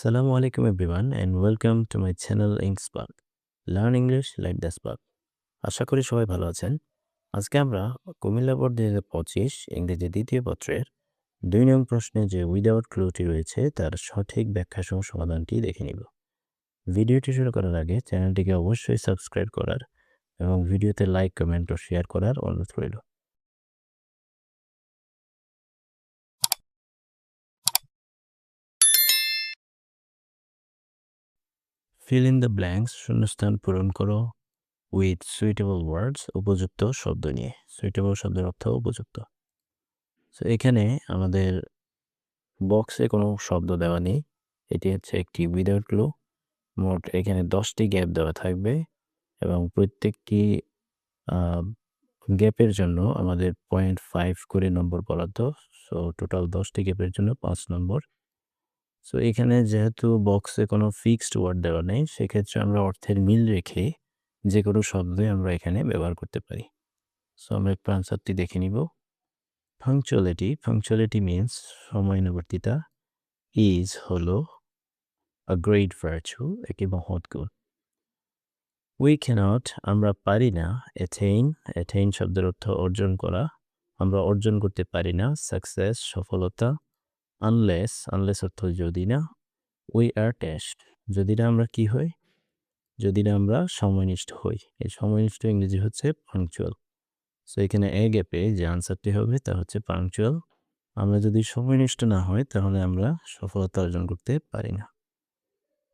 Assalamu alaikum everyone and welcome to my channel Inkspark. Learn English like the spark. আশা করি সবাই ভালো আছেন। আজকে আমরা কুমিল্লা বোর্ড 2025 ইংরেজি দ্বিতীয় পত্রের 2 নং প্রশ্নে যে উইদাউট ক্লুটি রয়েছে তার সঠিক ব্যাখ্যা সহ সমাধানটি দেখে নিব। ভিডিওটি শুরু করার আগে চ্যানেলটিকে অবশ্যই সাবস্ক্রাইব করার এবং ভিডিওতে লাইক, কমেন্ট ও শেয়ার করার অনুরোধ রইল। Fill in the blanks, শূন্যস্থান পূরণ করো উইথ সুইটেবল ওয়ার্ডস, উপযুক্ত শব্দ নিয়ে। সুইটেবল শব্দের অর্থ উপযুক্ত। সো এখানে আমাদের বক্সে কোনো শব্দ দেওয়া নেই। এটি হচ্ছে একটি উইদাউট ক্লু। মোট এখানে 10টি গ্যাপ দেওয়া থাকবে এবং প্রত্যেকটি গ্যাপের জন্য আমাদের 0.5 করে নম্বর বরাদ্দ। সো টোটাল 10টি গ্যাপের জন্য 5 নম্বর। সো এখানে যেহেতু বক্সে কোনো ফিক্সড ওয়ার্ড দেওয়া নেই, সেক্ষেত্রে আমরা অর্থের মিল রেখে যে কোনো শব্দই আমরা এখানে ব্যবহার করতে পারি। সো আমরা একটু আনসারটি দেখে নিব। Punctuality means সময়ানুবর্তিতা। is হলো a great virtue, একটি মহৎ গুণ। We cannot, আমরা পারি না। attain শব্দের অর্থ অর্জন করা, আমরা অর্জন করতে পারি না। success সফলতা। unless অর্থ যদি না। we are test, যদি না আমরা কি হই, যদি না আমরা সময়নিষ্ঠ হই। এই সময়নিষ্ঠ ইংরেজি হচ্ছে পাংচুয়াল। সো এখানে এ গ্যাপে যে আনসারটি হবে তা হচ্ছে পাংচুয়াল। আমরা যদি সময়নিষ্ঠ না হই তাহলে আমরা সফলতা অর্জন করতে পারি না।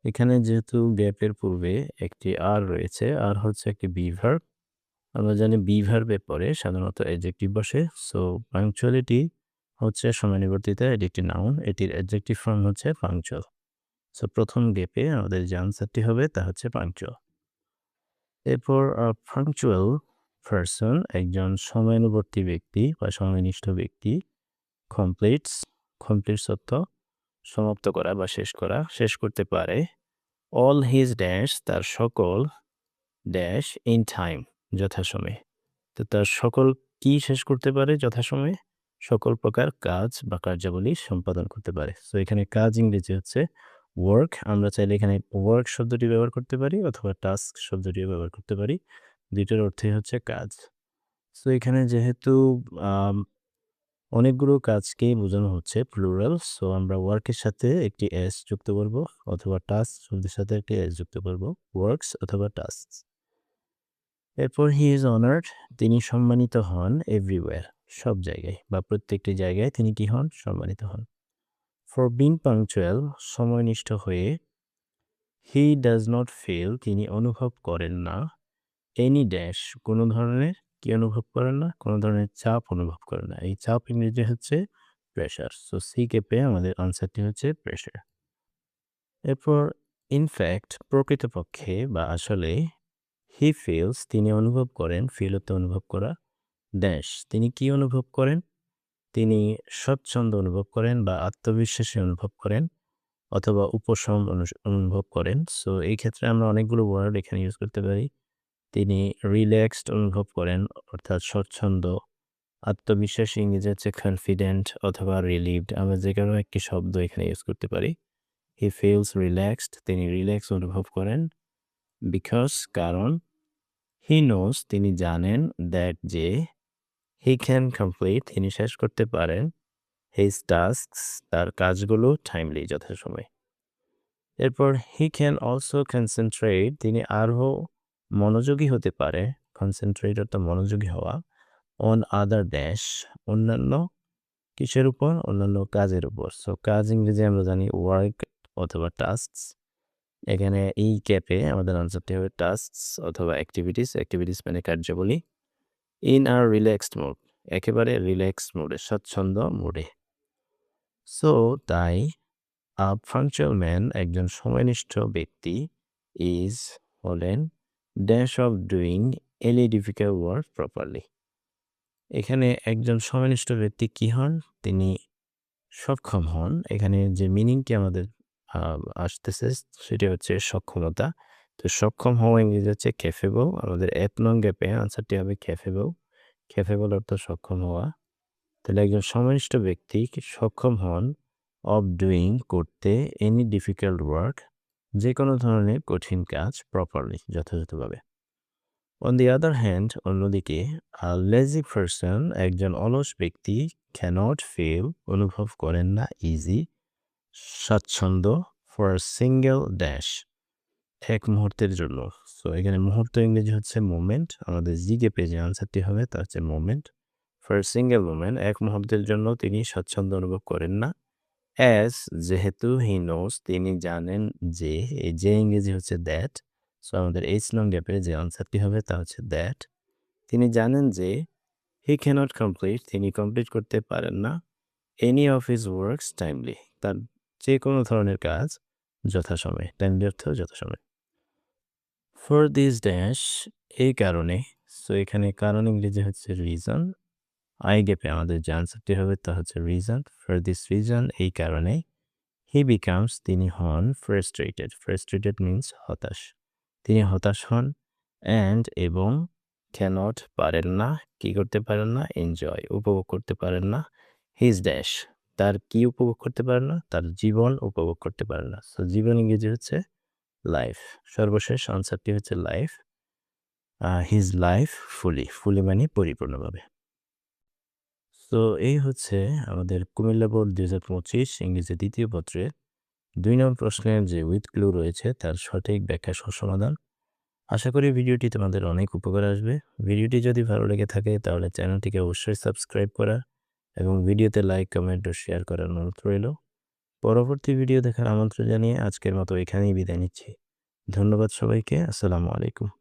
এখানে যেহেতু গ্যাপের পূর্বে একটি আর রয়েছে, আর হচ্ছে একটি বি ভার্ব। আমরা জানি বি ভার্বের পরে সাধারণত অ্যাডজেক্টিভ বসে। সো পাংচুয়ালিটি হচ্ছে সময়ানুবর্তিতা, এটি একটি নাউন, এটির অ্যাডজেক্টিভ ফর্ম হচ্ছে পাংচুয়াল। সো প্রথম গ্যাপে আমাদের যে আনসারটি হবে তা হচ্ছে পাংচুয়াল। এরপর পাংচুয়াল পারসন, একজন সময়ানুবর্তী ব্যক্তি বা সময়নিষ্ঠ ব্যক্তি। কমপ্লিটস অর্থ সমাপ্ত করা বা শেষ করতে পারে। অল হিজ ড্যাশ, তার সকল ড্যাশ ইন টাইম, যথাসময়ে। তো তার সকল কি শেষ করতে পারে যথাসময়ে? সকল প্রকার কাজ বা কার্যাবলী সম্পাদন করতে পারে। সো এখানে কাজ ইংরেজি হচ্ছে ওয়ার্ক। আমরা চাইলে এখানে ওয়ার্ক শব্দটি ব্যবহার করতে পারি অথবা টাস্ক শব্দটিও ব্যবহার করতে পারি। দুইটার অর্থই হচ্ছে কাজ। সো এখানে যেহেতু অনেকগুলো কাজকেই বোঝানো হচ্ছে প্লুরাল, সো আমরা ওয়ার্কের সাথে একটি এস যুক্ত করব অথবা টাস্ক শব্দের সাথে একটি এস যুক্ত করব, ওয়ার্কস অথবা টাস্ক। এরপর হি ইজ অনার্ড, তিনি সম্মানিত হন এভরিওয়্যার, সব জায়গায় বা প্রত্যেকটি জায়গায় তিনি কি হন? সম্মানিত হন। ফর বিং পাংচুয়াল, সময়নিষ্ঠ হয়ে। হি ডাজ নট ফিল, তিনি অনুভব করেন না। এনি ড্যাশ, কোনো ধরনের কি অনুভব করেন না? কোনো ধরনের চাপ অনুভব করেন না। এই চাপ ইংরেজি হচ্ছে প্রেশার। সো সি কেপে আমাদের আনসারটি হচ্ছে প্রেশার। এরপর ইনফ্যাক্ট, প্রকৃতপক্ষে বা আসলে। হি ফিলস, তিনি অনুভব করেন। ফিল হতে অনুভব করা। ড্যাশ, তিনি কি অনুভব করেন? তিনি স্বচ্ছন্দ অনুভব করেন বা আত্মবিশ্বাসী অনুভব করেন অথবা উপশম অনুভব করেন। সো এই ক্ষেত্রে আমরা অনেকগুলো ওয়ার্ড এখানে ইউজ করতে পারি। তিনি রিল্যাক্সড অনুভব করেন, অর্থাৎ স্বচ্ছন্দ। আত্মবিশ্বাসী ইংরেজি হচ্ছে কনফিডেন্ট অথবা রিলিভড। আমরা যে কোনো একটি শব্দ এখানে ইউজ করতে পারি। হি ফিলস রিল্যাক্সড, তিনি রিল্যাক্স অনুভব করেন। বিকজ, কারণ। হি নোজ, তিনি জানেন। দ্যাট, যে। হি ক্যান কমপ্লিট, তিনি শেষ করতে পারেন। হিজ টাস্কস, তার কাজগুলো টাইমলি, যথাসময়ে। এরপর হি ক্যান অলসো কনসেন্ট্রেট, তিনি আরও মনোযোগী হতে পারে। কনসেন্ট্রেট অর্থাৎ মনোযোগী হওয়া। অন আদার ড্যাশ, অন্যান্য কিসের উপর? অন্যান্য কাজের উপর। সো কাজ ইংরেজি আমরা জানি ওয়ার্ক অথবা টাস্কস। এখানে এই ক্যাপে আমাদের আনসারটি হবে টাস্কস অথবা অ্যাক্টিভিটিস মানে কার্যাবলী। ইন আর রিল্যাক্সড মোড, একেবারে রিল্যাক্সড মোডে, স্বচ্ছন্দ মোডে। সো তাই পাংচুয়াল ম্যান, একজন সময়নিষ্ঠ ব্যক্তি। ইজ, হলেন। Dash of doing any difficult work properly. এখানে একজন সময়নিষ্ঠ ব্যক্তি কি হন? তিনি সক্ষম হন। এখানে যে মিনিংটি আমাদের আসতেছে সেটি হচ্ছে সক্ষমতা। তো সক্ষম হওয়া ইংরেজি হচ্ছে ক্যাপেবল। আমাদের 1 নং গ্যাপে আনসারটি হবে ক্যাপেবল। ক্যাপেবল অর্থ সক্ষম হওয়া। তাহলে একজন সময়নিষ্ঠ ব্যক্তি সক্ষম হন অফ ডুইং করতে এনি ডিফিকাল্ট ওয়ার্ক যে কোনো ধরনের কঠিন কাজ প্রপারলি যথাযথভাবে। অন দি আদার হ্যান্ড অন্যদিকে লেজি পারসন একজন অলস ব্যক্তি ক্যানট ফিল অনুভব করেন না ইজি স্বাচ্ছন্দ্য ফর সিঙ্গেল ড্যাশ এক মুহূর্তের জন্য। সো এখানে মুহূর্ত ইংরেজি হচ্ছে মোমেন্ট, আমাদের জিকে পেজে আনসারটি হবে তা হচ্ছে মোমেন্ট। ফর সিঙ্গেল মোমেন্ট এক মুহূর্তের জন্য তিনি স্বাচ্ছন্দ্য অনুভব করেন না। অ্যাজ যেহেতু হি নোস তিনি জানেন যে, এই যে ইংরেজি হচ্ছে দ্যাট। সো আমাদের এইচ নং গ্যাপের যে আনসারটি হবে তা হচ্ছে দ্যাট। তিনি জানেন যে হি ক্যানট কমপ্লিট তিনি কমপ্লিট করতে পারেন না any of his works timely তার যে কোনো ধরনের কাজ যথাসময়ে, টাইমলি অর্থ যথাসময়ে। ফর দিস ড্যাশ এই কারণে, সো এখানে কারণ ইংরেজি হচ্ছে রিজন। আই গ্যাপে আমাদের যে আনসারটি হবে তা হচ্ছে রিজন। ফর দিস রিজন এই কারণে হি বিকামস তিনি হন ফ্রাস্ট্রেটেড। ফ্রাস্ট্রেটেড মিন্স হতাশ। তিনি হতাশ হন অ্যান্ড এবং ক্যানট পারেন না, কি করতে পারেন না, এনজয় উপভোগ করতে পারেন না হিজ ড্যাশ তার কি উপভোগ করতে পারেন না, তার জীবন উপভোগ করতে পারেন না। সো জীবন ইংরেজি হচ্ছে লাইফ। সর্বশেষ আনসারটি হচ্ছে লাইফ। হিজ লাইফ ফুলি, ফুলি মানে পরিপূর্ণভাবে। সো এই হচ্ছে আমাদের কুমিল্লা বোর্ড 2025 ইংরেজি দ্বিতীয় পত্রে 2 নম্বর প্রশ্নের যে উইথ ক্লু রয়েছে তার সঠিক ব্যাখ্যা সহ সমাধান। আশা করি ভিডিওটি তোমাদের অনেক উপকার আসবে। ভিডিওটি যদি ভালো লেগে থাকে তাহলে চ্যানেলটিকে অবশ্যই সাবস্ক্রাইব করা এবং ভিডিওতে লাইক, কমেন্ট ও শেয়ার করার অনুরোধ রইল। পরবর্তী ভিডিও দেখার আমন্ত্রণ জানিয়ে আজকের মতো এখানেই বিদায় নিচ্ছি। ধন্যবাদ সবাইকে। আসসালামু আলাইকুম।